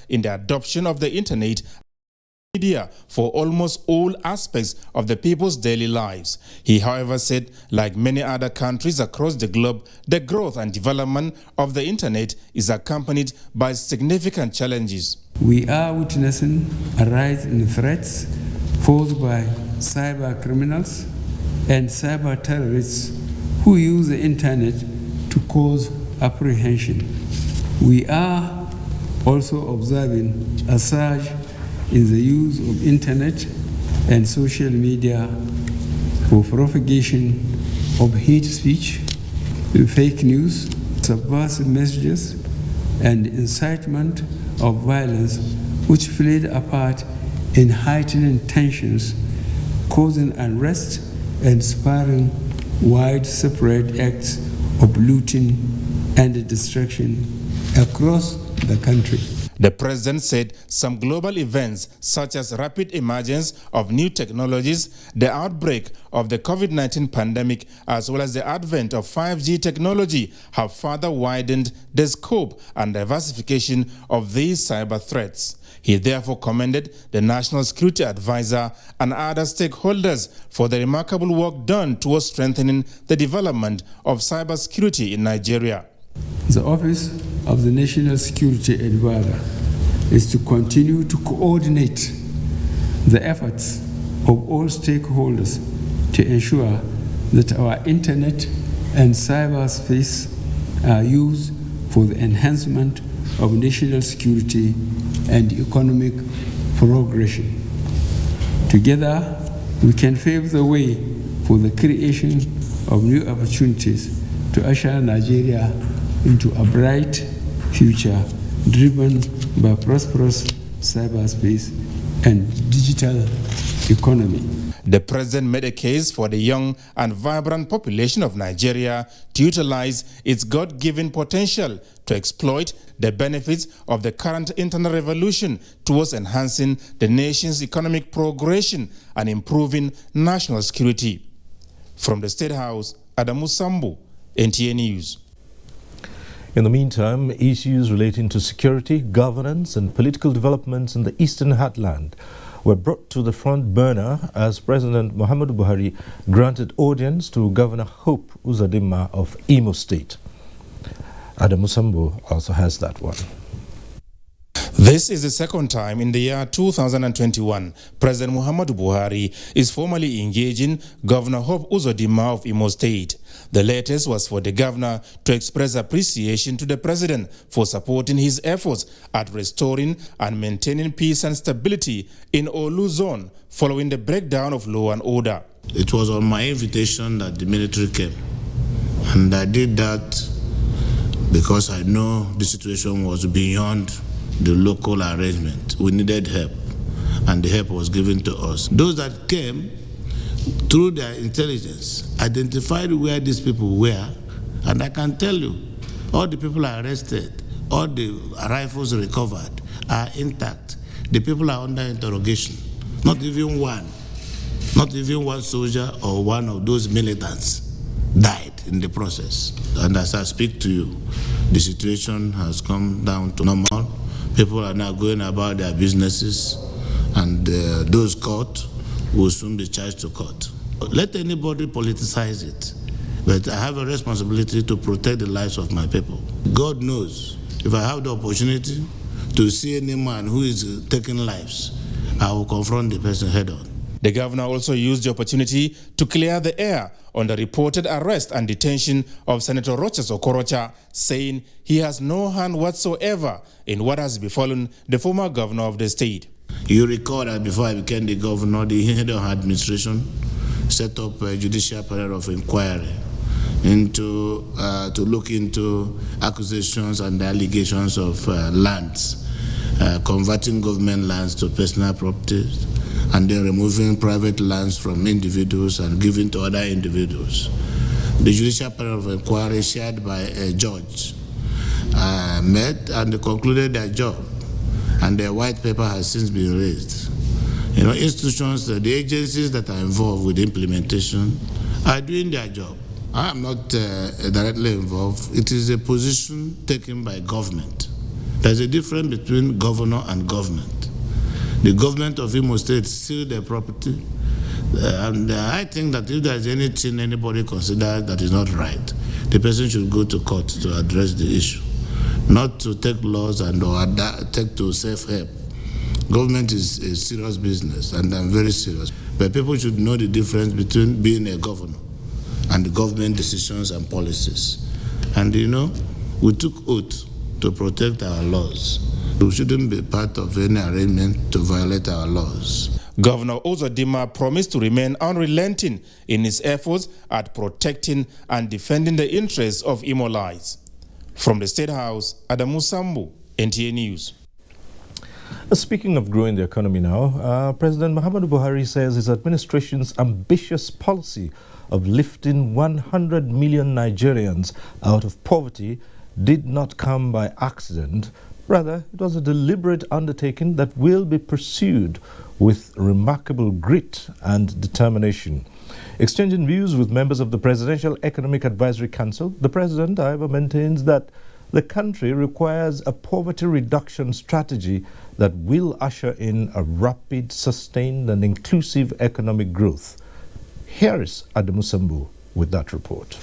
in the adoption of the internet media for almost all aspects of the people's daily lives. He, however, said, like many other countries across the globe, the growth and development of the internet is accompanied by significant challenges. We are witnessing a rise in threats posed by cyber criminals and cyber terrorists who use the internet to cause apprehension. We are also observing a surge in the use of internet and social media for propagation of hate speech, fake news, subversive messages, and incitement of violence, which played a part in heightening tensions, causing unrest and spurring widespread acts of looting and destruction across the country. The president said some global events such as rapid emergence of new technologies, the outbreak of the COVID-19 pandemic, as well as the advent of 5G technology have further widened the scope and diversification of these cyber threats. He therefore commended the National Security Advisor and other stakeholders for the remarkable work done towards strengthening the development of cybersecurity in Nigeria. The Office of the National Security Advisor is to continue to coordinate the efforts of all stakeholders to ensure that our internet and cyberspace are used for the enhancement of national security and economic progression. Together, we can pave the way for the creation of new opportunities to usher Nigeria into a bright future driven by prosperous cyberspace and digital economy. The president made a case for the young and vibrant population of Nigeria to utilize its God-given potential to exploit the benefits of the current internet revolution towards enhancing the nation's economic progression and improving national security. From the State House, Adamu Sambu, NTA News. In the meantime, issues relating to security, governance and political developments in the Eastern Heartland were brought to the front burner as President Muhammadu Buhari granted audience to Governor Hope Uzodinma of Imo State. Adamu Sambu also has that one. This is the second time in the year 2021 President Muhammadu Buhari is formally engaging Governor Hope Uzodinma of Imo State. The latest was for the governor to express appreciation to the president for supporting his efforts at restoring and maintaining peace and stability in Olu Zone following the breakdown of law and order. It was on my invitation that the military came, and I did that because I know the situation was beyond the local arrangement. We needed help, and the help was given to us. Those that came, through their intelligence, identified where these people were, and I can tell you, all the people are arrested, all the rifles recovered are intact. The people are under interrogation. Not even one soldier or one of those militants died in the process. And as I speak to you, the situation has come down to normal. People are now going about their businesses, and those caught will soon be charged to court. Let anybody politicize it, but I have a responsibility to protect the lives of my people. God knows, if I have the opportunity to see any man who is taking lives, I will confront the person head on. The governor also used the opportunity to clear the air on the reported arrest and detention of Senator Rochas Okorocha, saying he has no hand whatsoever in what has befallen the former governor of the state. You recall that before I became the governor, the head of administration set up a judicial panel of inquiry to look into accusations and allegations of lands, converting government lands to personal properties, and then removing private lands from individuals and giving to other individuals. The judicial panel of inquiry, chaired by a judge, met and they concluded their job, and their white paper has since been raised. You know, institutions, the agencies that are involved with implementation are doing their job. I am not directly involved. It is a position taken by government There's a difference between governor and government. The government of Imo State steal their property. And I think that if there's anything anybody considers that is not right, the person should go to court to address the issue, not to take laws and or take to self-help. Government is a serious business, and I'm very serious. But people should know the difference between being a governor and the government decisions and policies. And we took oath to protect our laws. We shouldn't be part of any arrangement to violate our laws. Governor Uzodimma promised to remain unrelenting in his efforts at protecting and defending the interests of Imolites. From the State House, Adamu Sambu, NTA News. Speaking of growing the economy now, President Muhammadu Buhari says his administration's ambitious policy of lifting 100 million Nigerians out of poverty did not come by accident. Rather, it was a deliberate undertaking that will be pursued with remarkable grit and determination. Exchanging views with members of the Presidential Economic Advisory Council, the President, however, maintains that the country requires a poverty reduction strategy that will usher in a rapid, sustained and inclusive economic growth. Here is Adamu Sambu with that report.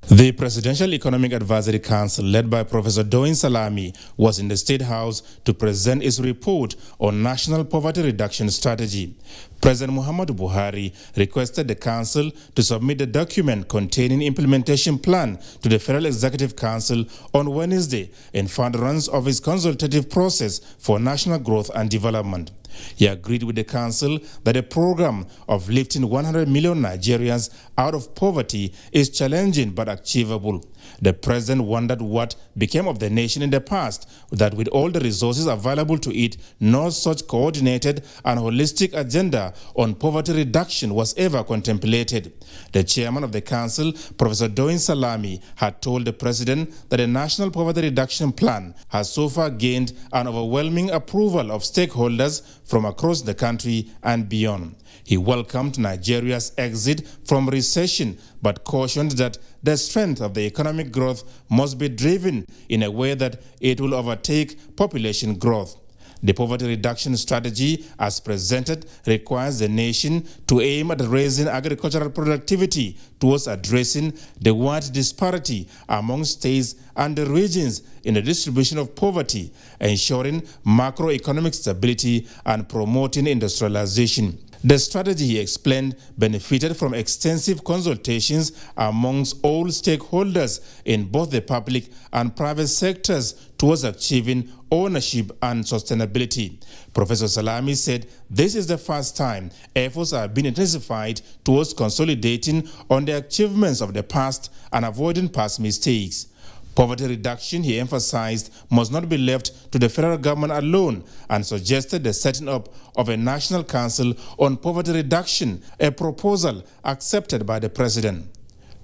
The Presidential Economic Advisory Council, led by Professor Doyin Salami, was in the State House to present its report on National Poverty Reduction Strategy. President Muhammadu Buhari requested the Council to submit the document containing implementation plan to the Federal Executive Council on Wednesday in furtherance of its consultative process for national growth and development. He agreed with the Council that a program of lifting 100 million Nigerians out of poverty is challenging but achievable. The President wondered what became of the nation in the past, that with all the resources available to it, no such coordinated and holistic agenda on poverty reduction was ever contemplated. The chairman of the Council, Professor Doyin Salami, had told the President that the National Poverty Reduction Plan has so far gained an overwhelming approval of stakeholders from across the country and beyond. He welcomed Nigeria's exit from recession, but cautioned that the strength of the economic growth must be driven in a way that it will overtake population growth. The poverty reduction strategy, as presented, requires the nation to aim at raising agricultural productivity towards addressing the wide disparity among states and the regions in the distribution of poverty, ensuring macroeconomic stability and promoting industrialization. The strategy, he explained, benefited from extensive consultations amongst all stakeholders in both the public and private sectors towards achieving ownership and sustainability. Professor Salami said this is the first time efforts are being intensified towards consolidating on the achievements of the past and avoiding past mistakes. Poverty reduction, he emphasized, must not be left to the federal government alone and suggested the setting up of a National Council on Poverty Reduction, a proposal accepted by the President.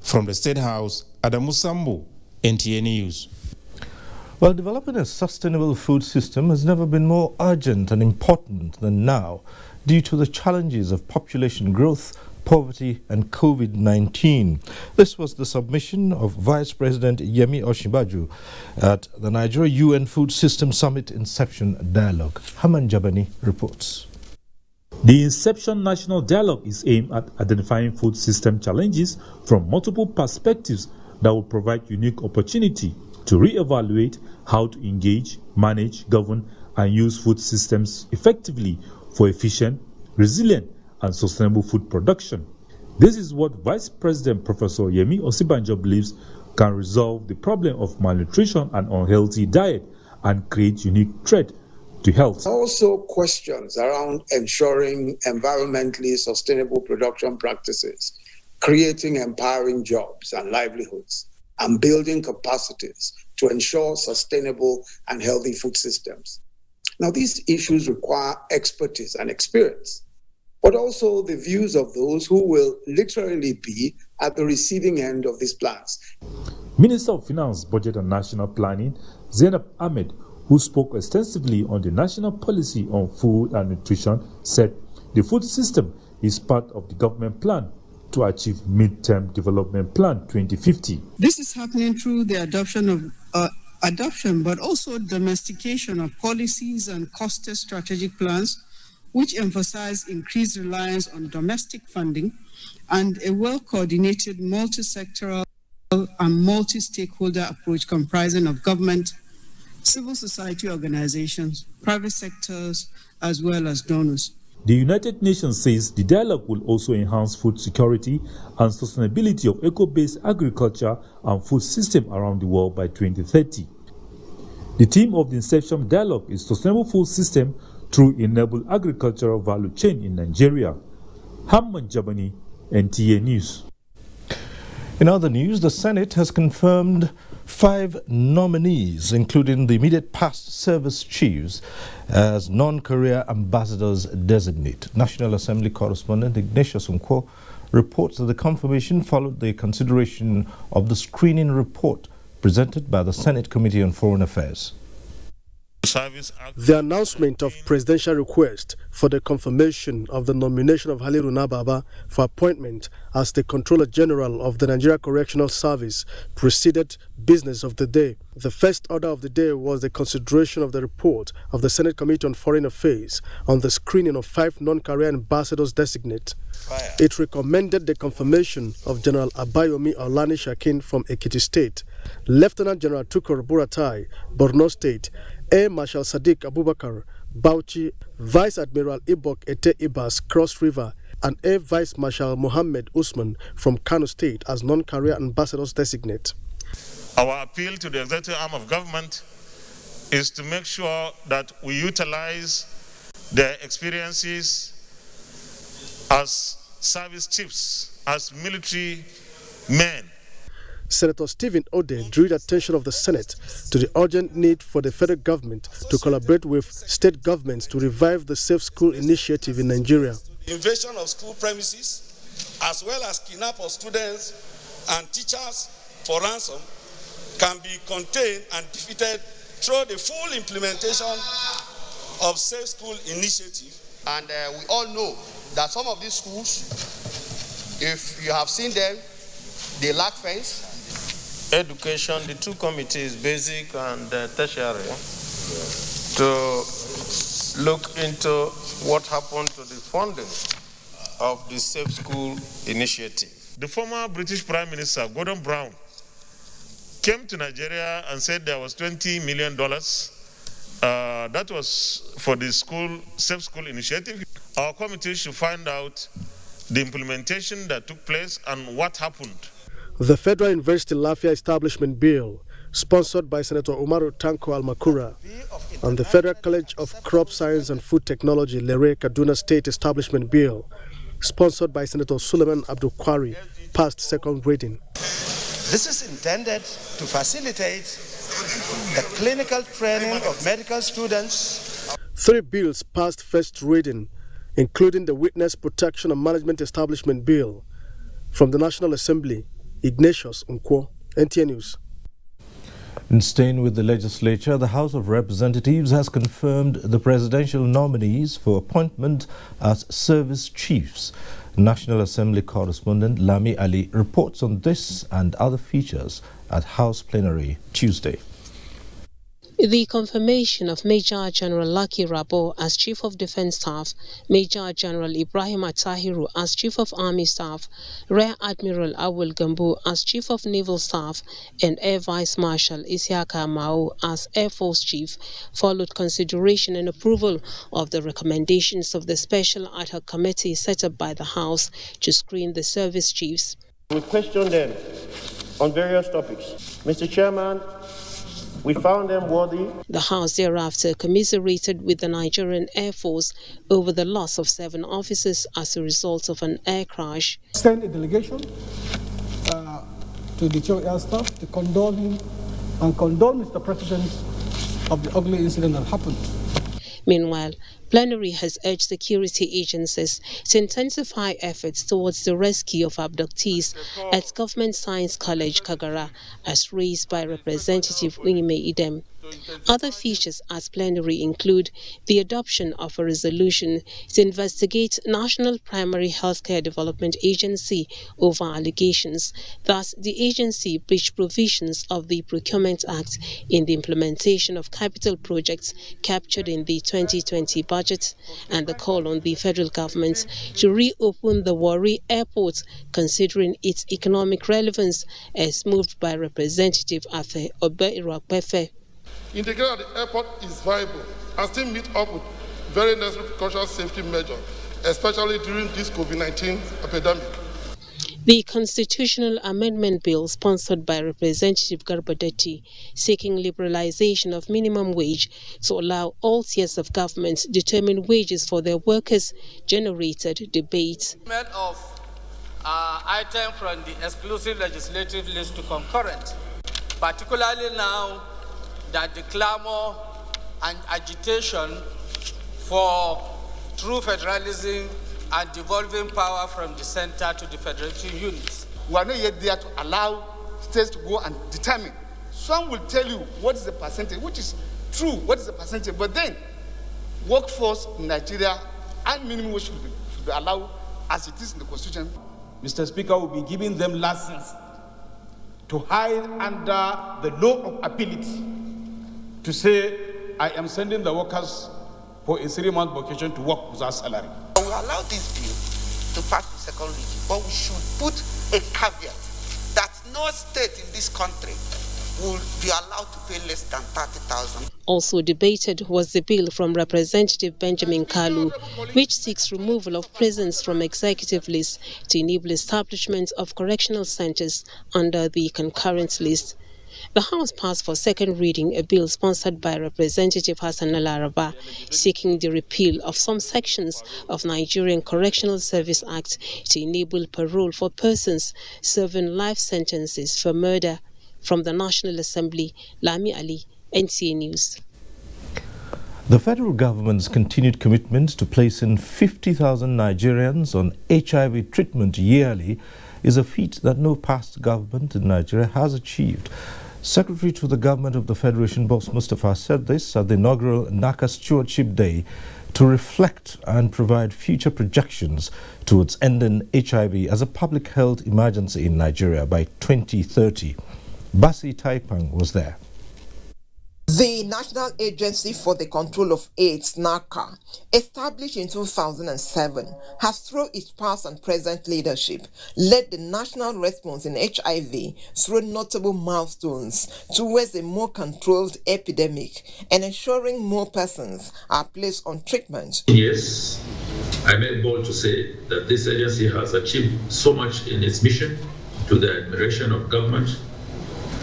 From the State House, Adamu Sambu, NTA News. Well, developing a sustainable food system has never been more urgent and important than now due to the challenges of population growth, poverty and COVID-19. This was the submission of Vice President Yemi Osinbajo at the Nigeria UN Food System Summit Inception Dialogue. Haman Jabani reports. The Inception National Dialogue is aimed at identifying food system challenges from multiple perspectives that will provide unique opportunity to re-evaluate how to engage, manage, govern and use food systems effectively for efficient, resilient and sustainable food production. This is what Vice President Professor Yemi Osinbajo believes can resolve the problem of malnutrition and unhealthy diet and create unique threat to health. Also questions around ensuring environmentally sustainable production practices, creating empowering jobs and livelihoods, and building capacities to ensure sustainable and healthy food systems. Now, these issues require expertise and experience, but also the views of those who will literally be at the receiving end of these plans. Minister of Finance, Budget and National Planning, Zainab Ahmed, who spoke extensively on the national policy on food and nutrition, said the food system is part of the government plan to achieve Mid-Term Development Plan 2050. This is happening through the adoption of adoption, but also domestication of policies and costed strategic plans, which emphasize increased reliance on domestic funding and a well-coordinated multi-sectoral and multi-stakeholder approach comprising of government, civil society organizations, private sectors, as well as donors. The United Nations says the dialogue will also enhance food security and sustainability of eco-based agriculture and food system around the world by 2030. The theme of the Inception Dialogue is Sustainable Food System through Enabled Agricultural Value Chain in Nigeria. Hamman Jabani, NTA News. In other news, the Senate has confirmed 5 nominees, including the immediate past service chiefs, as non-career ambassadors designate. National Assembly correspondent Ignatius Nkwo reports that the confirmation followed the consideration of the screening report presented by the Senate Committee on Foreign Affairs. The announcement of presidential request for the confirmation of the nomination of Haliru Baba for appointment as the Controller General of the Nigeria Correctional Service preceded business of the day. The first order of the day was the consideration of the report of the Senate Committee on Foreign Affairs on the screening of 5 non-career ambassadors designate. It recommended the confirmation of General Abayomi Olani Shakin from Ekiti State, Lieutenant General Tukur Buratai, Borno State, Air Marshal Sadiq Abubakar, Bauchi, Vice Admiral Ibok Ete Ibas, Cross River, and Air Vice Marshal Mohammed Usman from Kano State as non-career ambassadors designate. Our appeal to the executive arm of government is to make sure that we utilize their experiences as service chiefs, as military men. Senator Stephen Ode drew the attention of the Senate to the urgent need for the federal government to collaborate with state governments to revive the Safe School initiative in Nigeria. Invasion of school premises, as well as kidnap of students and teachers for ransom, can be contained and defeated through the full implementation of Safe School initiative. And we all know that some of these schools, if you have seen them, they lack fence. Education, the 2 committees, basic and tertiary, to look into what happened to the funding of the Safe School initiative. The former British Prime Minister, Gordon Brown, came to Nigeria and said there was $20 million. That was for the Safe School initiative. Our committee should find out the implementation that took place and what happened. The Federal University Lafia Establishment Bill, sponsored by Senator Umaru Tanko Al-Makura, and the Federal College of Crop Science and Food Technology Lere Kaduna State Establishment Bill, sponsored by Senator Suleiman Abdul Kwari, passed second reading. This is intended to facilitate the clinical training of medical students. 3 bills passed first reading, including the Witness Protection and Management Establishment Bill. From the National Assembly, Ignatius Nkwo, NTA News. In staying with the legislature, the House of Representatives has confirmed the presidential nominees for appointment as service chiefs. National Assembly correspondent Lami Ali reports on this and other features at House Plenary Tuesday. The confirmation of Major General Lucky Rabo as Chief of Defense Staff, Major General Ibrahim Atahiru as Chief of Army Staff, Rear Admiral Awul Gambo as Chief of Naval Staff, and Air Vice Marshal Isiaka Mao as Air Force Chief followed consideration and approval of the recommendations of the Special Ad Hoc Committee set up by the House to screen the service chiefs. We questioned them on various topics. Mr. Chairman, we found them worthy. The House thereafter commiserated with the Nigerian Air Force over the loss of 7 officers as a result of an air crash. Send a delegation to the Chief of Air Staff to condole him and condole Mr. President of the ugly incident that happened. Meanwhile, plenary has urged security agencies to intensify efforts towards the rescue of abductees at Government Science College, Kagara, as raised by Representative Uime Idem. Other features at plenary include the adoption of a resolution to investigate National Primary Healthcare Development Agency over allegations that the agency breached provisions of the Procurement Act in the implementation of capital projects captured in the 2020 budget, and the call on the federal government to reopen the Warri Airport considering its economic relevance, as moved by Representative Afe Obe-Irakpefe. Integrating the airport is viable and still meet up with very necessary precautionary safety measures, especially during this COVID-19 epidemic. The constitutional amendment bill sponsored by Representative Garbadetti, seeking liberalization of minimum wage to allow all tiers of government determine wages for their workers, generated debate. Of item from the exclusive legislative list to concurrent, particularly now that the clamor and agitation for true federalism and devolving power from the center to the federative units. We are not yet there to allow states to go and determine. Some will tell you what is the percentage, which is true, what is the percentage, but then workforce in Nigeria and minimum wage should be allowed as it is in the Constitution. Mr. Speaker, will be giving them license to hide under the law of ability to say, I am sending the workers for a 3-month vacation to work without salary. We allow this bill to pass the second reading, but we should put a caveat that no state in this country will be allowed to pay less than 30,000. Also debated was the bill from Representative Benjamin Kalu, which seeks removal of prisons from executive list to enable establishment of correctional centers under the concurrent list. The House passed for second reading a bill sponsored by Representative Hassan Al-Araba, seeking the repeal of some sections of Nigerian Correctional Service Act to enable parole for persons serving life sentences for murder. From the National Assembly, Lami Ali, NTA News. The federal government's continued commitment to placing 50,000 Nigerians on HIV treatment yearly is a feat that no past government in Nigeria has achieved. Secretary to the Government of the Federation, Boss Mustafa, said this at the inaugural NACA Stewardship Day to reflect and provide future projections towards ending HIV as a public health emergency in Nigeria by 2030. Basi Taipang was there. The National Agency for the Control of AIDS, NACA, established in 2007, has through its past and present leadership led the national response in HIV through notable milestones towards a more controlled epidemic and ensuring more persons are placed on treatment. Yes, I'm able to say that this agency has achieved so much in its mission to the admiration of government,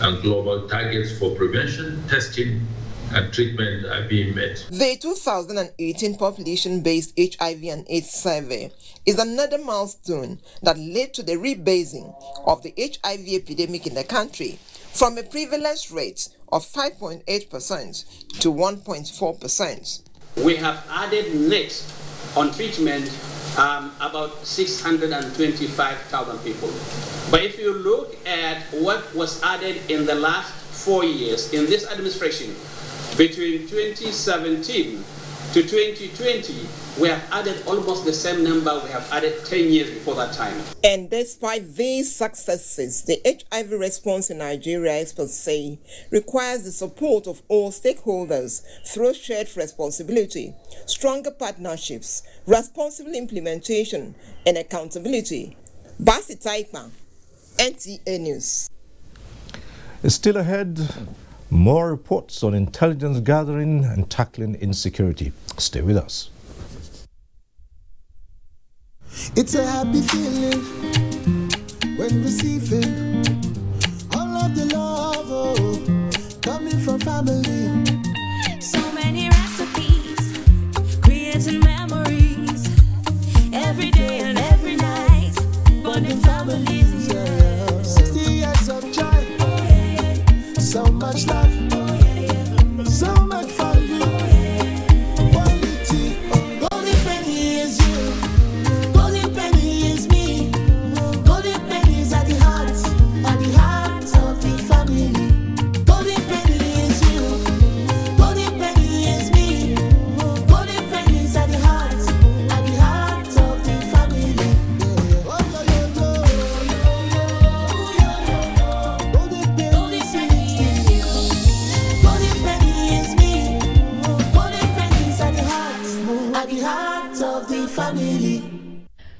and global targets for prevention, testing, and treatment are being met. The 2018 population-based HIV and AIDS survey is another milestone that led to the rebasing of the HIV epidemic in the country from a prevalence rate of 5.8% to 1.4%. We have added net on treatment about 625,000 people. But if you look at what was added in the last 4 years in this administration, between 2017 to 2020, we have added almost the same number we have added 10 years before that time. And despite these successes, the HIV response in Nigeria, experts say, requires the support of all stakeholders through shared responsibility, stronger partnerships, responsible implementation, and accountability. Basi Taipa, NTA News. Still ahead, more reports on intelligence gathering and tackling insecurity. Stay with us. It's a happy feeling when receiving all of the love coming from family. So many recipes, creating memories every day and every night, bonding families. Yeah. 60 years of joy, so much love, so much fun. Quality, golden penny is you. Golden penny is me. Golden penny is at the heart of the family. Golden penny is you. family.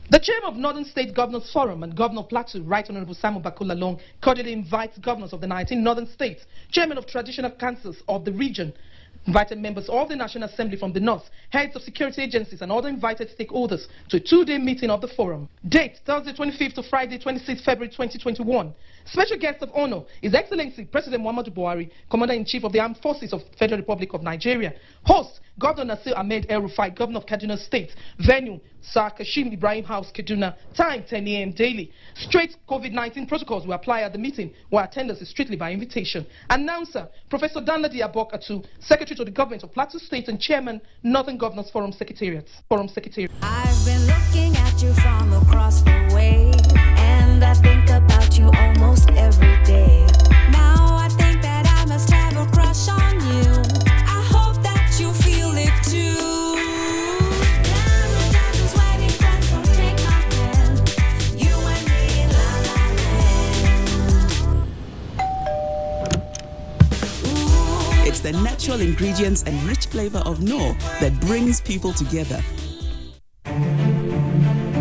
The chairman of Northern State Governors Forum and Governor of Plateau, Right Honorable Samuel Bakola Long, cordially invites governors of the 19 Northern States, chairman of traditional councils of the region, invited members of the National Assembly from the North, heads of security agencies and other invited stakeholders to a two-day meeting of the forum. Date, Thursday 25th to Friday 26th February 2021. Special guest of honor is Excellency President Muhammadu Buhari, Commander-in-Chief of the Armed Forces of the Federal Republic of Nigeria. Host, Governor Nasir Ahmed El-Rufai, Governor of Kaduna State. Venue, Sir Kashim Ibrahim House, Kaduna. Time, 10 a.m. daily. Straight COVID-19 protocols will apply at the meeting, while attendance is strictly by invitation. Announcer, Professor Danladi Abok-Atu, Secretary to the Government of Plateau State and Chairman, Northern Governors Forum Secretariat. I've been looking at you from across the way, and I think about you almost every day. Now I think that I must have a crush on you. I hope that you feel it too. It's the natural ingredients and rich flavor of Knorr that brings people together.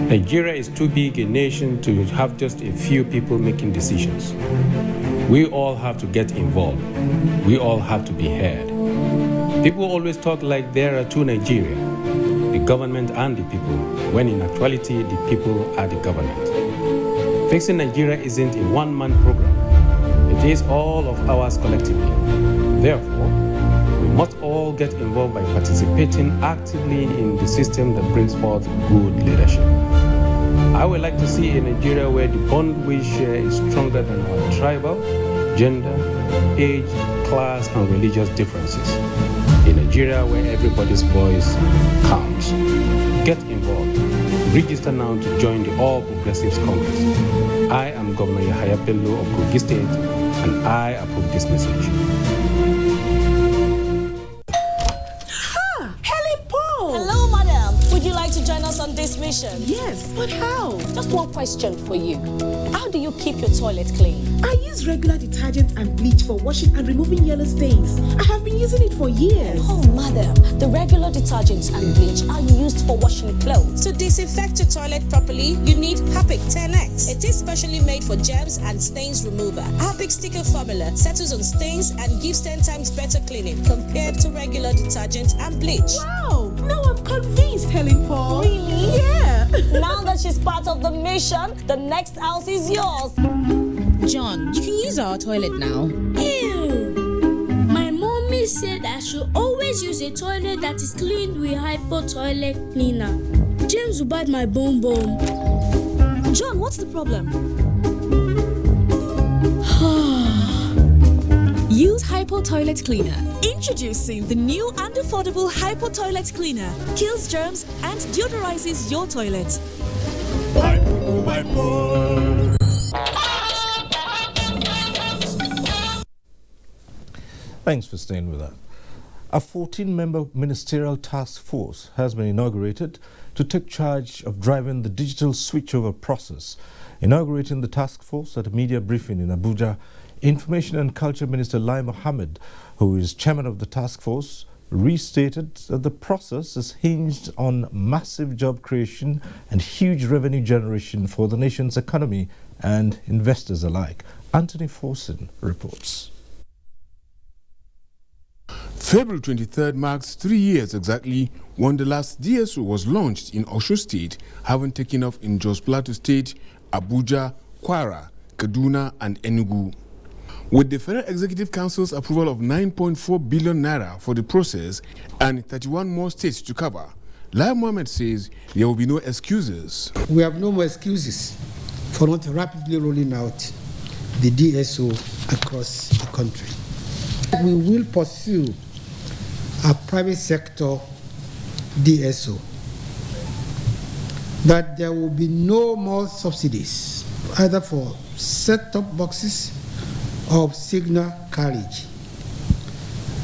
Nigeria is too big a nation to have just a few people making decisions. We all have to get involved. We all have to be heard. People always talk like there are two Nigeria, the government and the people, when in actuality the people are the government. Fixing Nigeria isn't a one-man program. It is all of ours collectively. Therefore, we must all get involved by participating actively in the system that brings forth good leadership. I would like to see a Nigeria where the bond we share is stronger than our tribal, gender, age, class, and religious differences. A Nigeria where everybody's voice counts. Get involved. Register now to join the All Progressives Congress. I am Governor Yahaya Bello of Kogi State, and I approve this message. Hello, madam. Would you like to join us on this mission? Yes, but how? Just one question for you. How do you keep your toilet clean? I use regular detergent and bleach for washing and removing yellow stains. I have been using it for years. Oh, madam, the regular detergents and bleach are used for washing clothes. To disinfect your toilet properly, you need Harpic 10X. It is specially made for germs and stains remover. Harpic sticker formula settles on stains and gives 10 times better cleaning compared to regular detergent and bleach. Wow! Now I'm convinced, Helen Paul. Really? Yeah! Now that she's part of the mission, the next house is yours. John, you can use our toilet now. Ew! My mommy said I should always use a toilet that is cleaned with Hypo toilet cleaner. James will bite my bone bone. John, what's the problem? Use Hypo Toilet Cleaner. Introducing the new and affordable Hypo Toilet Cleaner. Kills germs and deodorizes your toilet. Hypo. Thanks for staying with us. A 14-member ministerial task force has been inaugurated to take charge of driving the digital switchover process. Inaugurating the task force at a media briefing in Abuja, Information and Culture Minister Lai Mohammed, who is chairman of the task force, restated that the process is hinged on massive job creation and huge revenue generation for the nation's economy and investors alike. Anthony Forson reports. February 23rd marks 3 years exactly when the last DSO was launched in Osun State, having taken off in Jos Plateau State, Abuja, Kwara, Kaduna and Enugu. With the Federal Executive Council's approval of 9.4 billion naira for the process and 31 more states to cover, Lai Mohammed says there will be no excuses. We have no more excuses for not rapidly rolling out the DSO across the country. We will pursue a private sector DSO, that there will be no more subsidies, either for set-top boxes or signal carriage,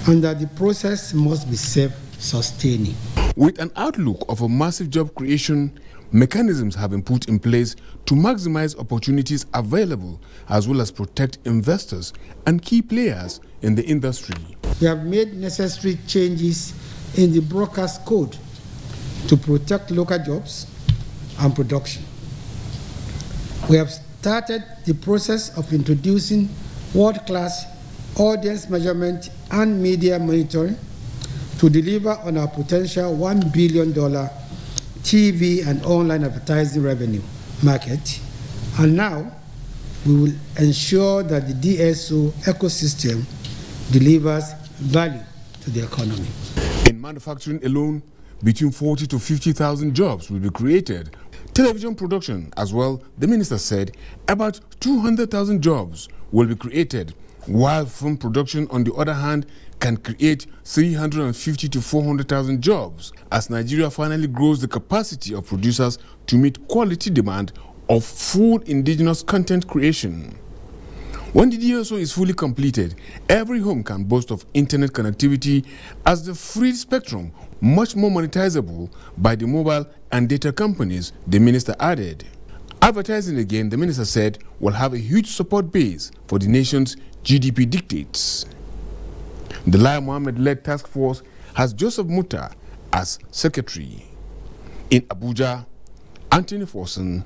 and that the process must be self-sustaining. With an outlook of a massive job creation, mechanisms have been put in place to maximize opportunities available as well as protect investors and key players in the industry. We have made necessary changes in the broadcast code to protect local jobs and production. We have started the process of introducing world-class audience measurement and media monitoring to deliver on our potential $1 billion TV and online advertising revenue market. And now we will ensure that the DSO ecosystem delivers value to the economy. In manufacturing alone, between 40 to 50,000 jobs will be created. Television production as well, the minister said, about 200,000 jobs will be created, while film production, on the other hand, can create 350 to 400,000 jobs as Nigeria finally grows the capacity of producers to meet quality demand of full indigenous content creation. When the DSO is fully completed, every home can boast of internet connectivity as the free spectrum, much more monetizable by the mobile and data companies, the minister added. Advertising again, the minister said, will have a huge support base for the nation's GDP dictates. The Lai Mohammed-led task force has Joseph Muta as secretary. In Abuja, Anthony Forson,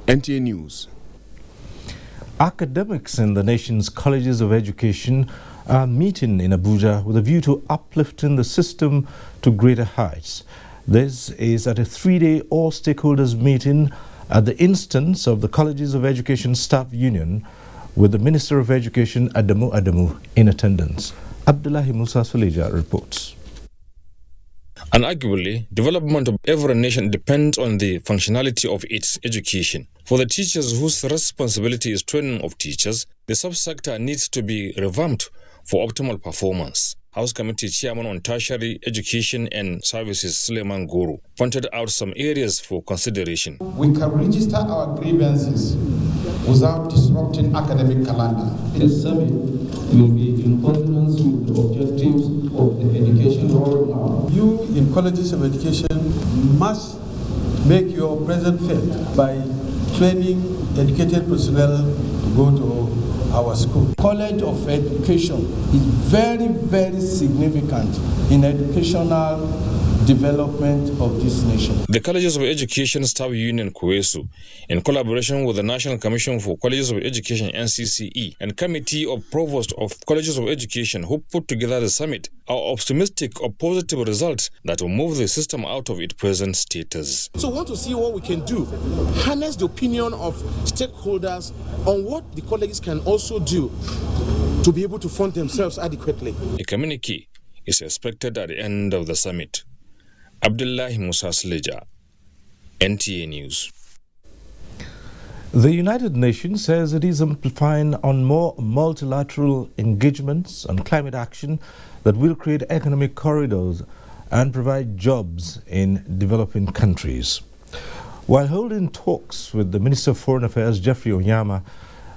NTA News. Academics in the nation's colleges of education are meeting in Abuja with a view to uplifting the system to greater heights. This is at a 3-day all-stakeholders meeting at the instance of the Colleges of Education Staff Union, with the Minister of Education Adamu in attendance. Abdullahi Musa Suleja reports. Unarguably, development of every nation depends on the functionality of its education. For the teachers whose responsibility is training of teachers, the subsector needs to be revamped for optimal performance. House Committee Chairman on Tertiary Education and Services Suleiman Guru pointed out some areas for consideration. We can register our grievances without disrupting academic calendar. The summit will be in consonance with the objectives of the education roadmap. You in colleges of education must make your presence felt by training educated personnel to go to our school. College of Education is very, very significant in educational development of this nation. The Colleges of Education Staff Union (COESU), in collaboration with the National Commission for Colleges of Education (NCCE) and Committee of Provost of Colleges of Education, who put together the summit, are optimistic of positive results that will move the system out of its present status. So we want to see what we can do, harness the opinion of stakeholders on what the colleges can also do to be able to fund themselves adequately. A communique is expected at the end of the summit. Abdullahi Musa Suleja, NTA News. The United Nations says it is amplifying on more multilateral engagements on climate action that will create economic corridors and provide jobs in developing countries. While holding talks with the Minister of Foreign Affairs, Jeffrey Onyama,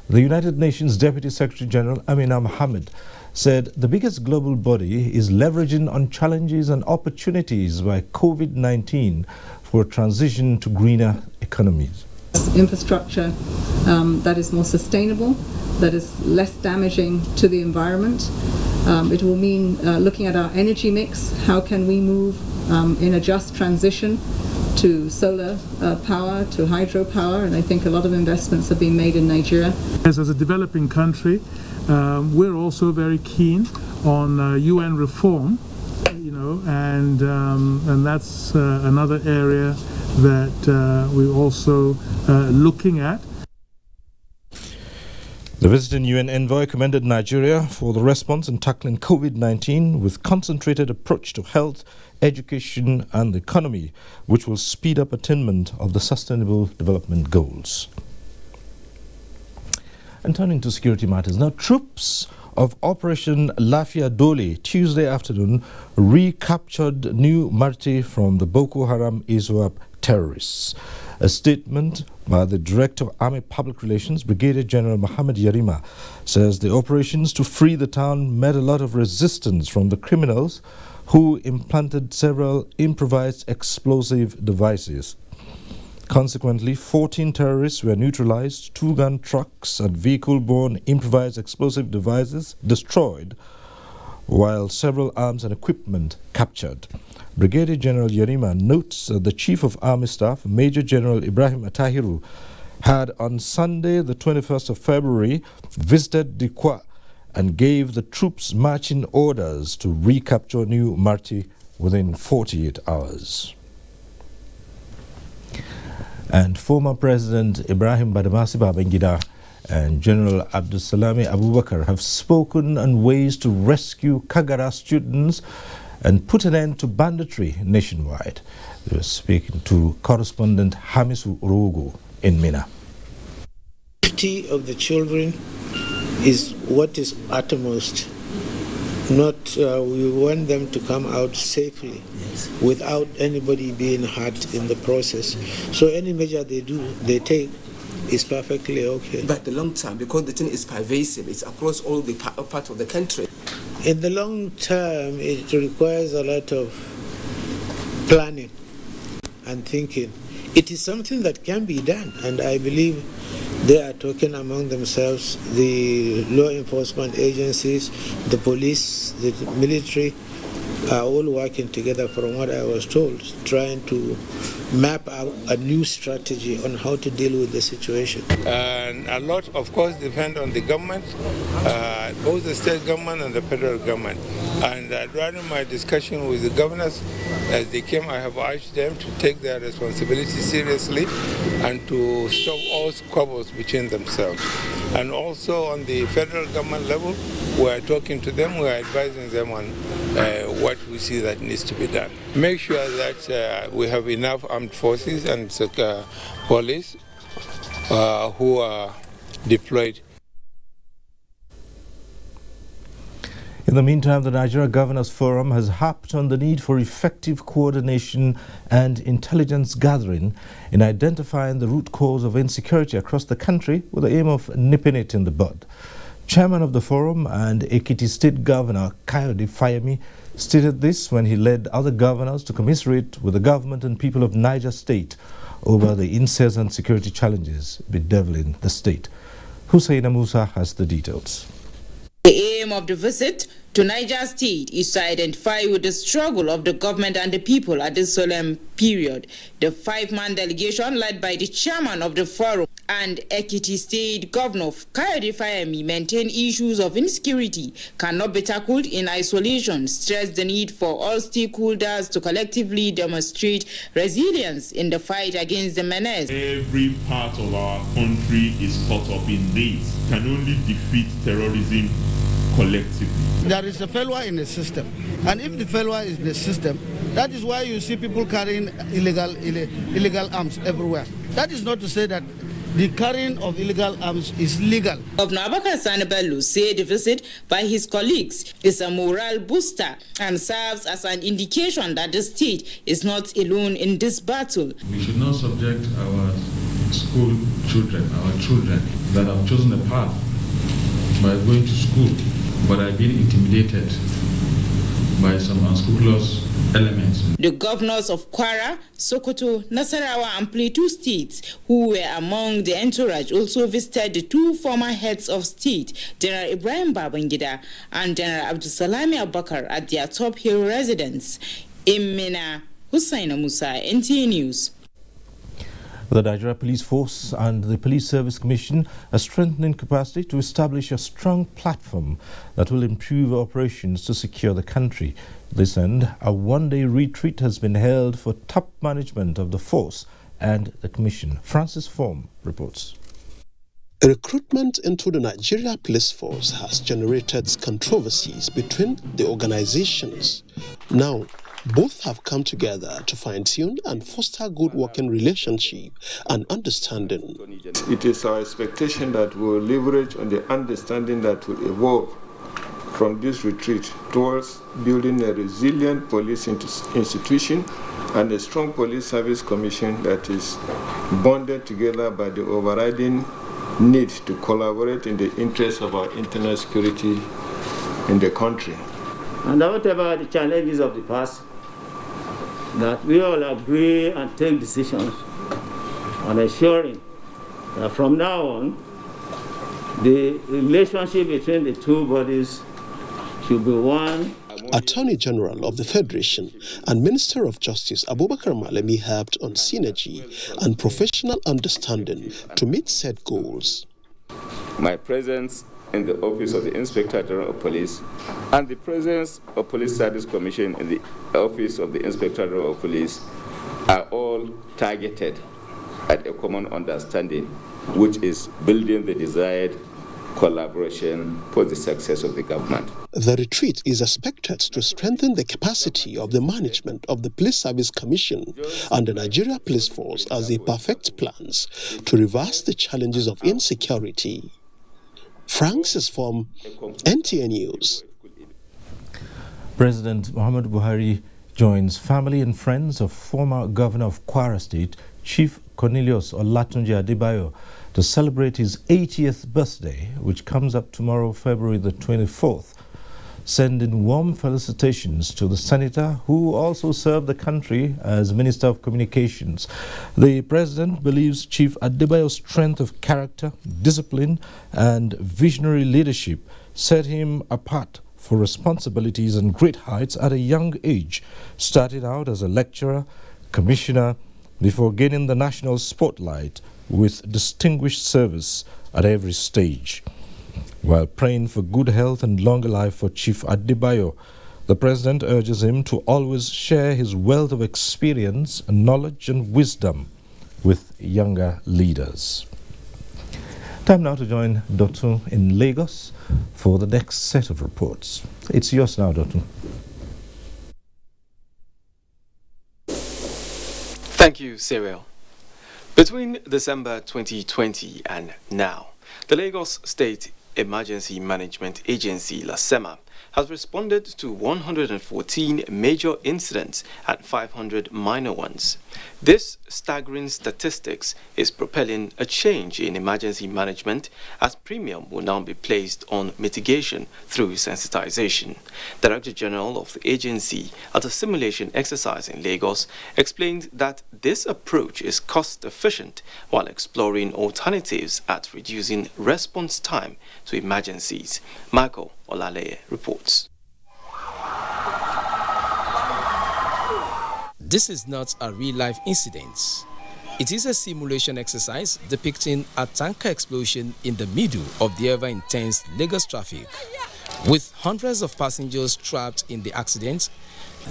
the United Nations Deputy Secretary General Amina Mohammed said the biggest global body is leveraging on challenges and opportunities by COVID-19 for a transition to greener economies. Infrastructure that is more sustainable, that is less damaging to the environment. It will mean looking at our energy mix. How can we move in a just transition to solar power, to hydropower, and I think a lot of investments are being made in Nigeria. As a developing country, we're also very keen on UN reform, and that's another area that we're also looking at. The visiting UN envoy commended Nigeria for the response in tackling COVID-19 with concentrated approach to health, education and the economy, which will speed up attainment of the Sustainable Development Goals. And turning to security matters now, troops of Operation Lafia Dole Tuesday afternoon recaptured New Marti from the Boko Haram ISWAP terrorists. A statement by the Director of Army Public Relations, Brigadier General Mohammed Yarima, says the operations to free the town met a lot of resistance from the criminals who implanted several improvised explosive devices. Consequently, 14 terrorists were neutralized, 2 gun trucks and vehicle-borne improvised explosive devices destroyed, while several arms and equipment captured. Brigadier General Yerima notes that the Chief of Army Staff, Major General Ibrahim Atahiru, had on Sunday, the 21st of February, visited Dikwa and gave the troops marching orders to recapture New Marti within 48 hours. And former President Ibrahim Badamasi Babangida and General Abdulsalami Abubakar have spoken on ways to rescue Kagara students and put an end to banditry nationwide. They were speaking to correspondent Hamisu Urugu in Mina. Safety of the children is what is uttermost. We want them to come out safely without anybody being hurt in the process. So any measure they take is perfectly okay. But the long term, because the thing is pervasive, it's across all the parts of the country. In the long term, it requires a lot of planning and thinking. It is something that can be done, and I believe they are talking among themselves, the law enforcement agencies, the police, the military, are all working together from what I was told, trying to map out a new strategy on how to deal with the situation. And a lot, of course, depend on the government, both the state government and the federal government. And during my discussion with the governors, as they came, I have urged them to take their responsibility seriously and to stop all squabbles between themselves. And also on the federal government level, we are talking to them, we are advising them on what we see that needs to be done. Make sure that we have enough armed forces and police who are deployed. In the meantime, the Nigeria Governors Forum has harped on the need for effective coordination and intelligence gathering in identifying the root cause of insecurity across the country with the aim of nipping it in the bud. Chairman of the forum and Ekiti State Governor Kayode Fayemi stated this when he led other governors to commiserate with the government and people of Niger State over the incessant security challenges bedeviling the state. Hussein Musa has the details. The aim of the visit to Niger State is to identify with the struggle of the government and the people at this solemn period. The five-man delegation led by the chairman of the forum and Ekiti State Governor Kayode Fayemi maintain issues of insecurity cannot be tackled in isolation, stress the need for all stakeholders to collectively demonstrate resilience in the fight against the menace. Every part of our country is caught up in this. Can only defeat terrorism collectively. There is a failure in the system, and if the failure is the system, that is why you see people carrying illegal arms everywhere. That is not to say that the carrying of illegal arms is legal. Governor Abubakar Sani Bello said the visit by his colleagues is a morale booster and serves as an indication that the state is not alone in this battle. We should not subject our school children, our children that have chosen a path by going to school but are being intimidated by some unscrupulous elements. The governors of Kwara, Sokoto, Nasarawa and Plateau states who were among the entourage also visited the two former heads of state, General Ibrahim Babangida and General Abdulsalami Abubakar, at their Top Hill residence. In Mina, Hussein Musa, NTA News. The Nigeria Police Force and the Police Service Commission are strengthening capacity to establish a strong platform that will improve operations to secure the country. To this end, a one-day retreat has been held for top management of the force and the Commission. Francis Form reports. Recruitment into the Nigeria Police Force has generated controversies between the organizations. Now, both have come together to fine-tune and foster good working relationship and understanding. It is our expectation that we will leverage on the understanding that will evolve from this retreat towards building a resilient police institution and a strong police service commission that is bonded together by the overriding need to collaborate in the interest of our internal security in the country. And whatever the challenges of the past, that we all agree and take decisions on ensuring that from now on, the relationship between the two bodies should be one. Attorney General of the Federation and Minister of Justice Abubakar Malami helped on synergy and professional understanding to meet said goals. My presence in the office of the Inspector General of Police and the presence of Police Service Commission in the office of the Inspector General of Police are all targeted at a common understanding, which is building the desired collaboration for the success of the government. The retreat is expected to strengthen the capacity of the management of the Police Service Commission and the Nigeria Police Force as they perfect plans to reverse the challenges of insecurity. Francis from NTA News. President Muhammadu Buhari joins family and friends of former Governor of Kwara State, Chief Cornelius Olatunji Adebayo, to celebrate his 80th birthday, which comes up tomorrow, February the 24th, sending warm felicitations to the senator who also served the country as Minister of Communications. The president believes Chief Adebayo's strength of character, discipline, and visionary leadership set him apart for responsibilities and great heights at a young age, starting out as a lecturer, commissioner, before gaining the national spotlight with distinguished service at every stage. While praying for good health and longer life for Chief Adebayo, the president urges him to always share his wealth of experience, knowledge and wisdom with younger leaders. Time now to join Dotun in Lagos for the next set of reports. It's yours now, Dotun. Thank you, Cyril. Between December 2020 and now, the Lagos State Emergency Management Agency, LASEMA, has responded to 114 major incidents and 500 minor ones. This staggering statistics is propelling a change in emergency management, as premium will now be placed on mitigation through sensitization. Director General of the agency at a simulation exercise in Lagos explained that this approach is cost efficient while exploring alternatives at reducing response time to emergencies. Michael Olaleye reports. This is not a real-life incident. It is a simulation exercise depicting a tanker explosion in the middle of the ever-intense Lagos traffic. With hundreds of passengers trapped in the accident,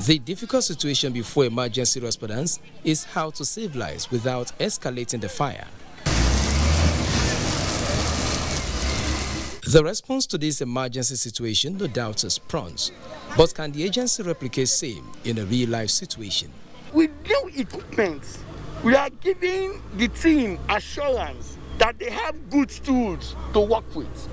the difficult situation before emergency responders is how to save lives without escalating the fire. The response to this emergency situation no doubt is prompt, but can the agency replicate same in a real-life situation? With new equipment, we are giving the team assurance that they have good tools to work with.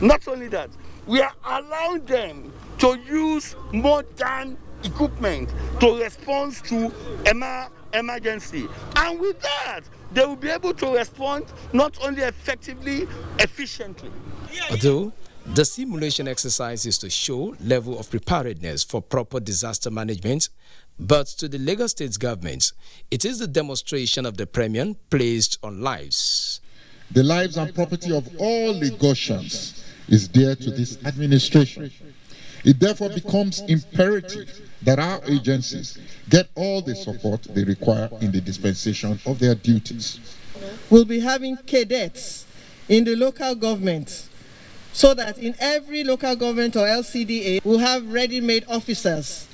Not only that, we are allowing them to use modern equipment to respond to emergency. And with that, they will be able to respond not only effectively, efficiently. Although the simulation exercise is to show level of preparedness for proper disaster management, but to the Lagos State government, it is the demonstration of the premium placed on lives. The lives and property of all Lagosians is dear to this administration. It therefore becomes imperative that our agencies get all the support they require in the dispensation of their duties. We'll be having cadets in the local government, so that in every local government or LCDA, we'll have ready-made officers,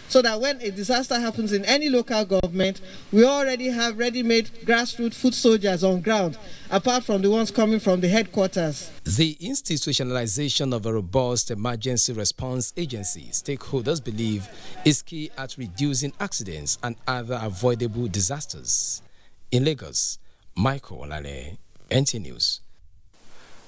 so that when a disaster happens in any local government, we already have ready-made grassroots foot soldiers on ground, apart from the ones coming from the headquarters. The institutionalization of a robust emergency response agency, stakeholders believe, is key at reducing accidents and other avoidable disasters. In Lagos, Michael Olaleye, NTA News.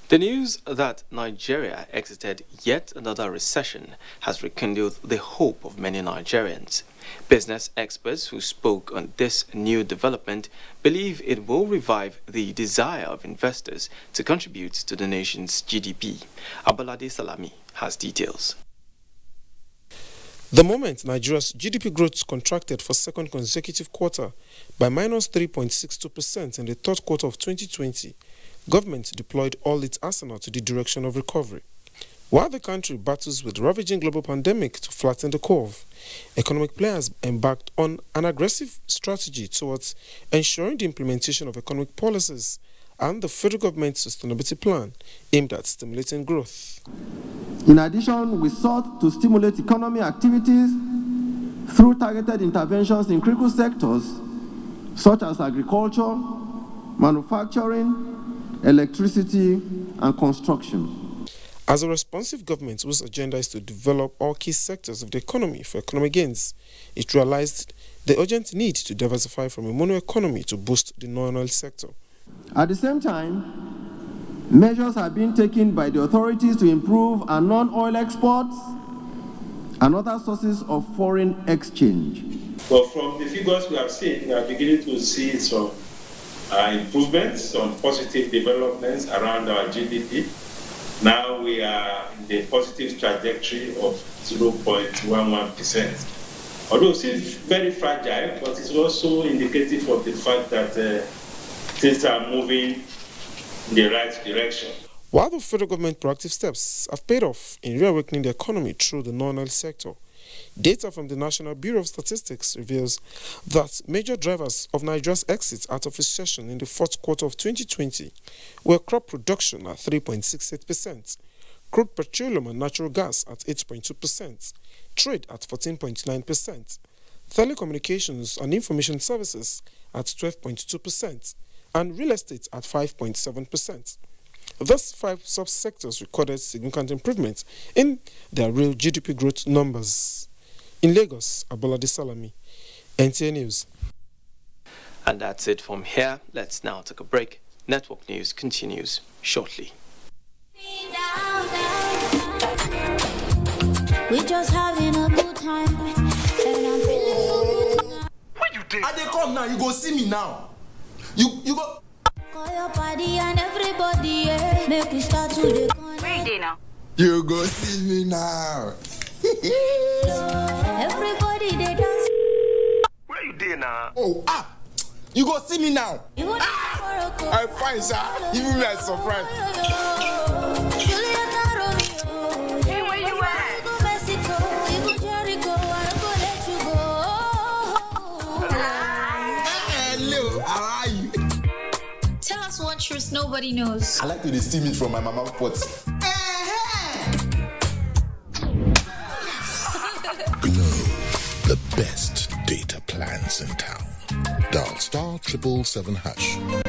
The news that Nigeria exited yet another recession has rekindled the hope of many Nigerians. Business experts who spoke on this new development believe it will revive the desire of investors to contribute to the nation's GDP. Abalade Salami has details. The moment Nigeria's GDP growth contracted for second consecutive quarter by minus 3.62% in the third quarter of 2020, government deployed all its arsenal to the direction of recovery. While the country battles with ravaging global pandemic to flatten the curve, economic players embarked on an aggressive strategy towards ensuring the implementation of economic policies and the federal government's sustainability plan aimed at stimulating growth. In addition, we sought to stimulate economy activities through targeted interventions in critical sectors such as agriculture, manufacturing, electricity, and construction. As a responsive government whose agenda is to develop all key sectors of the economy for economic gains, it realized the urgent need to diversify from a mono economy to boost the non-oil sector. At the same time, measures are being taken by the authorities to improve our non-oil exports and other sources of foreign exchange. But from the figures we have seen, we are beginning to see some improvements, some positive developments around our GDP. Now we are in the positive trajectory of 0.11%. Although still very fragile, but it's also indicative of the fact that things are moving in the right direction. While the federal government proactive steps have paid off in reawakening the economy through the non-oil sector, data from the National Bureau of Statistics reveals that major drivers of Nigeria's exit out of recession in the fourth quarter of 2020 were crop production at 3.68%, crude petroleum and natural gas at 8.2%, trade at 14.9%, telecommunications and information services at 12.2%, and real estate at 5.7%. Thus, 5 subsectors recorded significant improvements in their real GDP growth numbers. In Lagos, Abolade Salami, NTA News. And that's it from here. Let's now take a break. Network News continues shortly. We're just having a good time, and I'm feeling so good tonight. Where you did? I dey come now. You go see me now. You go. Call your party and everybody, yeah. Make we start to the corner. Where you did now? You go see me now. Everybody they dance. Where you did now? Oh, you go see me now. You go I find sir. Even me I surprised. Hey, where you at? You go Mexico, you go Jericho, I go let you go. Hello, how are you? Tell us one truth nobody knows. I like to steam it from my mama's pot. Glow, the best data plans in town. Dial *777#.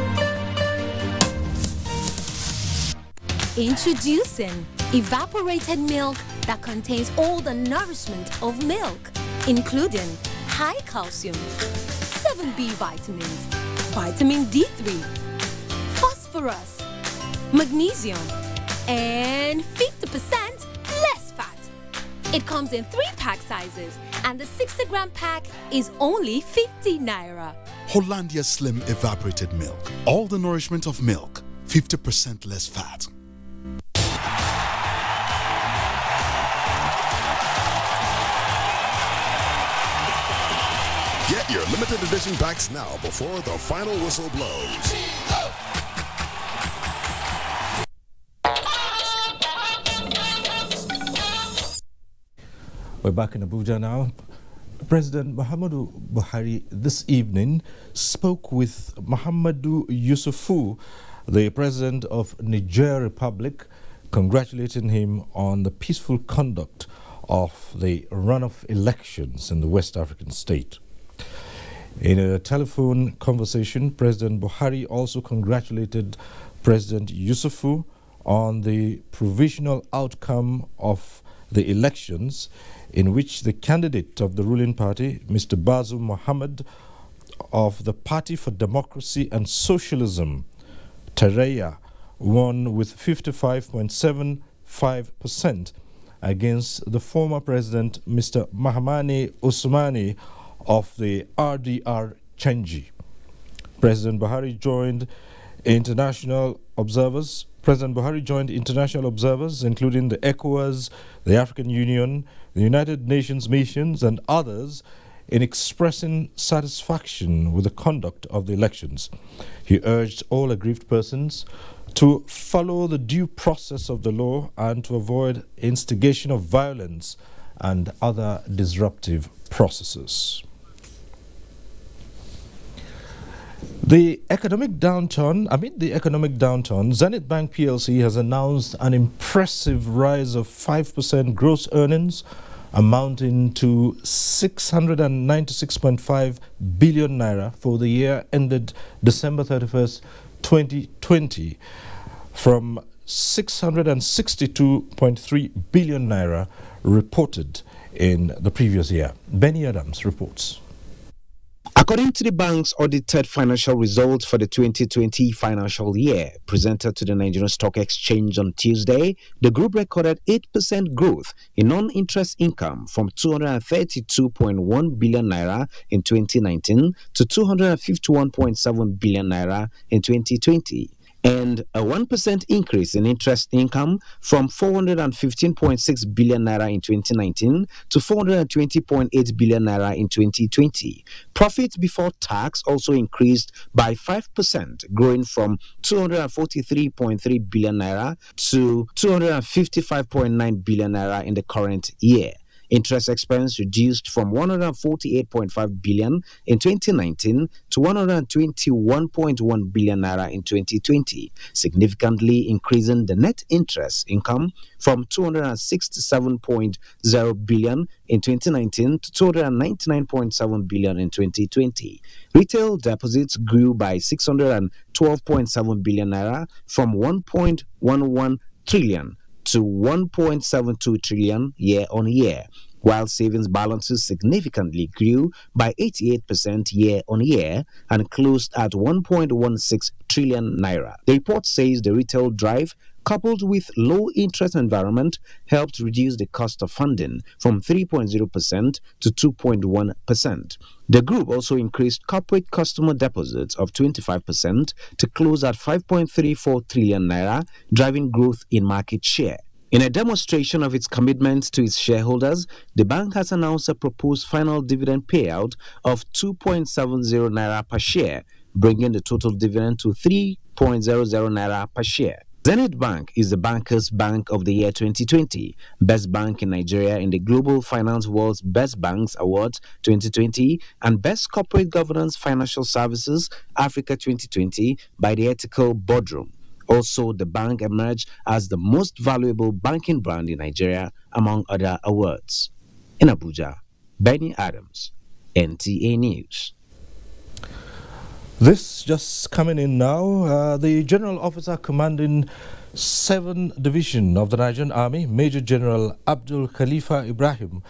Introducing evaporated milk that contains all the nourishment of milk, including high calcium, 7B vitamins, vitamin D3, phosphorus, magnesium, and 50% less fat. It comes in 3-pack sizes, and the 60-gram pack is only 50 naira. Hollandia Slim Evaporated Milk. All the nourishment of milk, 50% less fat. Get your limited edition packs now before the final whistle blows. We're back in Abuja now. President Muhammadu Buhari this evening spoke with Muhammadu Yusufu, the president of Niger Republic, congratulating him on the peaceful conduct of the runoff elections in the West African state. In a telephone conversation, President Buhari also congratulated President Yusufu on the provisional outcome of the elections, in which the candidate of the ruling party, Mr. Bazoum Mohammed, of the Party for Democracy and Socialism, Tareya, won with 55.75% against the former president, Mr. Mahamane Ousmane, of the RDR Chenji. President Buhari joined international observers, including the ECOWAS, the African Union, the United Nations missions, and others, in expressing satisfaction with the conduct of the elections. He urged all aggrieved persons to follow the due process of the law and to avoid instigation of violence and other disruptive processes. Amid the economic downturn, Zenith Bank PLC has announced an impressive rise of 5% gross earnings, amounting to 696.5 billion naira for the year ended December 31st, 2020, from 662.3 billion naira reported in the previous year. Benny Adams reports. According to the bank's audited financial results for the 2020 financial year, presented to the Nigerian Stock Exchange on Tuesday, the group recorded 8% growth in non-interest income from 232.1 billion naira in 2019 to 251.7 billion naira in 2020. And a 1% increase in interest income from 415.6 billion naira in 2019 to 420.8 billion naira in 2020. Profit before tax also increased by 5%, growing from 243.3 billion naira to 255.9 billion naira in the current year. Interest expense reduced from 148.5 billion in 2019 to 121.1 billion naira in 2020, significantly increasing the net interest income from 267.0 billion in 2019 to 299.7 billion in 2020. Retail deposits grew by 612.7 billion naira from 1.11 trillion to 1.72 trillion year on year, while savings balances significantly grew by 88% year on year and closed at 1.16 trillion naira. The report says the retail drive, coupled with low interest environment, helped reduce the cost of funding from 3.0% to 2.1%. The group also increased corporate customer deposits of 25% to close at 5.34 trillion naira, driving growth in market share. In a demonstration of its commitment to its shareholders, the bank has announced a proposed final dividend payout of 2.70 naira per share, bringing the total dividend to 3.00 naira per share. Zenith Bank is the Bankers Bank of the year 2020, Best Bank in Nigeria in the Global Finance World's Best Banks Awards 2020, and Best Corporate Governance Financial Services Africa 2020 by the Ethical Boardroom. Also, the bank emerged as the most valuable banking brand in Nigeria, among other awards. In Abuja, Benny Adams, NTA News. This just coming in now, the General Officer Commanding 7th Division of the Nigerian Army, Major General Abdul Khalifa Ibrahim,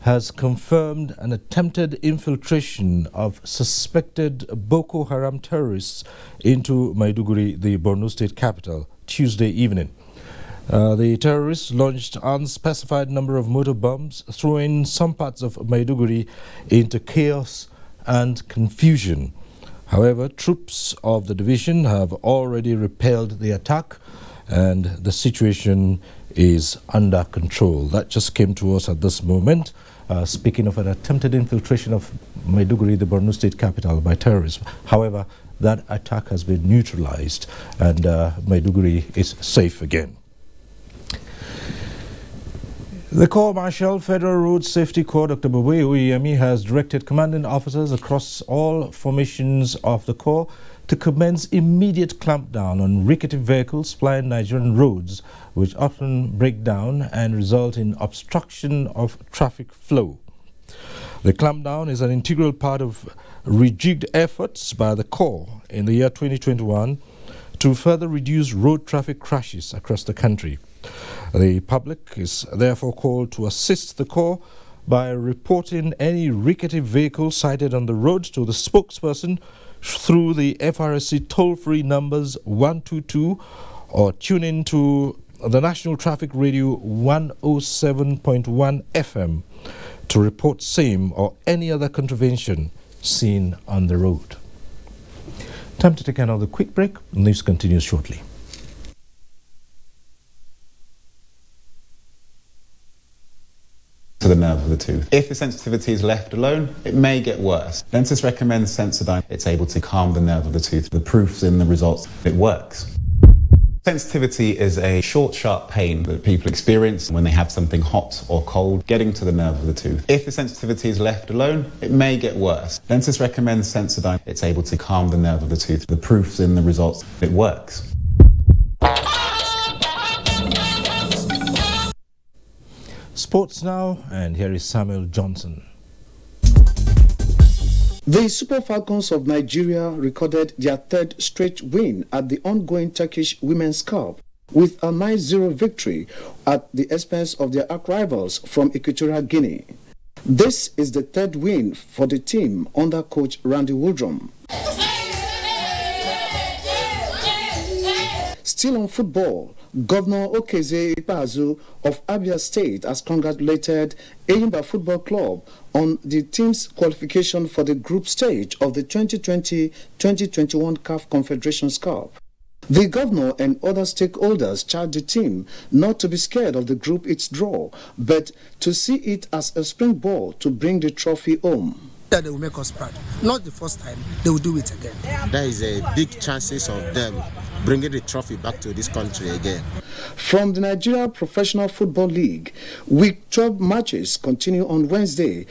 has confirmed an attempted infiltration of suspected Boko Haram terrorists into Maiduguri, the Borno State capital, Tuesday evening. The terrorists launched unspecified number of motor bombs, throwing some parts of Maiduguri into chaos and confusion. However, troops of the division have already repelled the attack and the situation is under control. That just came to us at this moment. Speaking of an attempted infiltration of Maiduguri, the Borno State capital, by terrorists. However, that attack has been neutralized and Maiduguri is safe again. The Corps Marshal, Federal Road Safety Corps, Dr. Boboye Oyemi, has directed commanding officers across all formations of the Corps to commence immediate clampdown on rickety vehicles plying Nigerian roads, which often break down and result in obstruction of traffic flow. The clampdown is an integral part of rejigged efforts by the Corps in the year 2021 to further reduce road traffic crashes across the country. The public is therefore called to assist the Corps by reporting any rickety vehicle sighted on the road to the spokesperson through the FRSC toll-free numbers 122 or tune in to the National Traffic Radio 107.1 FM to report same or any other contravention seen on the road. Time to take another quick break. News continues shortly. To the nerve of the tooth. If the sensitivity is left alone, it may get worse. Dentists recommend Sensodyne. It's able to calm the nerve of the tooth. The proof's in the results. It works. Sensitivity is a short, sharp pain that people experience when they have something hot or cold getting to the nerve of the tooth. If the sensitivity is left alone, it may get worse. Dentists recommend Sensodyne. It's able to calm the nerve of the tooth. The proof's in the results. It works. Sports now, and here is Samuel Johnson. The Super Falcons of Nigeria recorded their third straight win at the ongoing Turkish Women's Cup with a 9-0 victory at the expense of their arch-rivals from Equatorial Guinea. This is the third win for the team under coach Randy Woodrum. Still on football, Governor Okeze Ikpeazu of Abia State has congratulated Eyimba Football Club on the team's qualification for the group stage of the 2020-2021 CAF Confederations Cup. The governor and other stakeholders charged the team not to be scared of the group its draw, but to see it as a springboard to bring the trophy home. They will make us proud. Not the first time, they will do it again. There is a big chances of them bringing the trophy back to this country again. From the Nigeria Professional Football League, Week 12 matches continue on Wednesday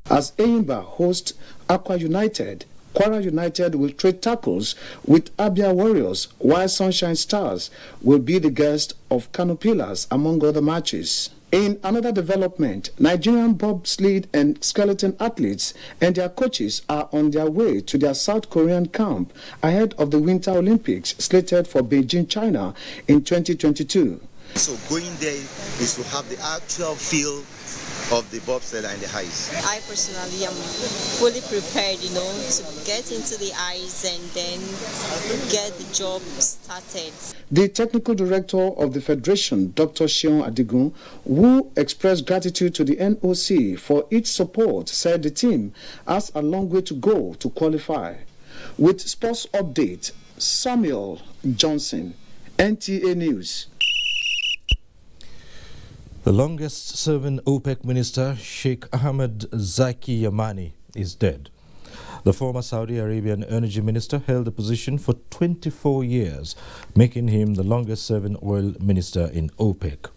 as Eyimba hosts Aqua United. Kwara United will trade tackles with Abia Warriors, while Sunshine Stars will be the guest of Kano Pillars, among other matches. In another development, Nigerian bobsled and skeleton athletes and their coaches are on their way to their South Korean camp ahead of the Winter Olympics slated for Beijing, China in 2022. So going there is to have the actual feel of the bobsled and the ice. I personally am fully prepared, to get into the ice and then get the job started. The technical director of the Federation, Dr. Shion Adigun, who expressed gratitude to the NOC for its support, said the team has a long way to go to qualify. With sports update, Samuel Johnson, NTA News. The longest-serving OPEC minister, Sheikh Ahmed Zaki Yamani, is dead. The former Saudi Arabian energy minister held the position for 24 years, making him the longest-serving oil minister in OPEC.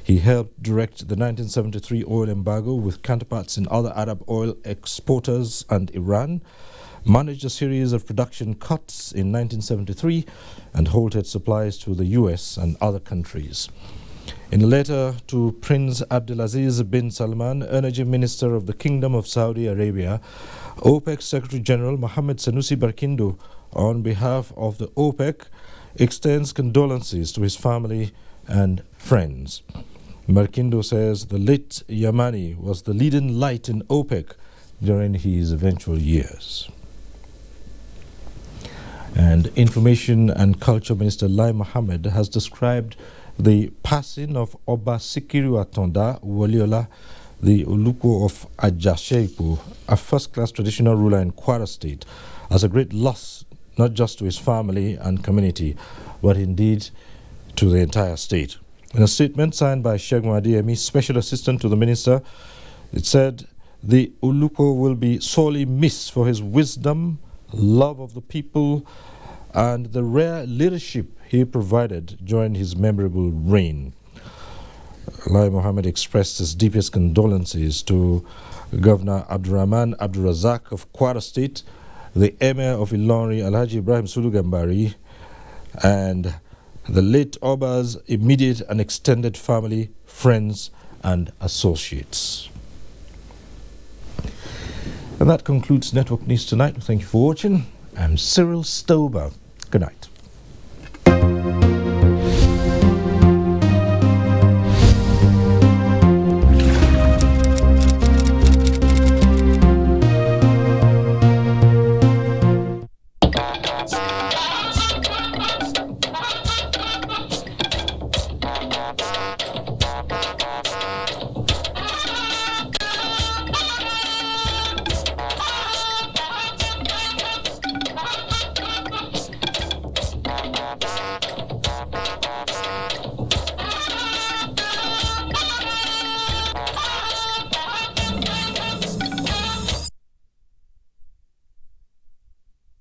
He helped direct the 1973 oil embargo with counterparts in other Arab oil exporters and Iran, managed a series of production cuts in 1973, and halted supplies to the US and other countries. In a letter to Prince Abdulaziz bin Salman, Energy Minister of the Kingdom of Saudi Arabia, OPEC Secretary General Mohammed Sanusi Barkindo, on behalf of the OPEC, extends condolences to his family and friends. Barkindo says the late Yamani was the leading light in OPEC during his eventual years. And Information and Culture Minister Lai Mohammed has described the passing of Oba Sikiru Atonda Woliola, the Oluko of Ajaseipo, a first-class traditional ruler in Kwara State, as a great loss not just to his family and community, but indeed to the entire state. In a statement signed by Segun Adeyemi, Special Assistant to the Minister, it said the Oluko will be sorely missed for his wisdom, love of the people, and the rare leadership he provided during his memorable reign. Lai Mohammed expressed his deepest condolences to Governor Abdurrahman Abdurazak of Kwara State, the Emir of Ilori Alhaji Ibrahim Sulu Gambari, and the late Oba's immediate and extended family, friends, and associates. And that concludes Network News Tonight. Thank you for watching. I'm Cyril Stober. Good night.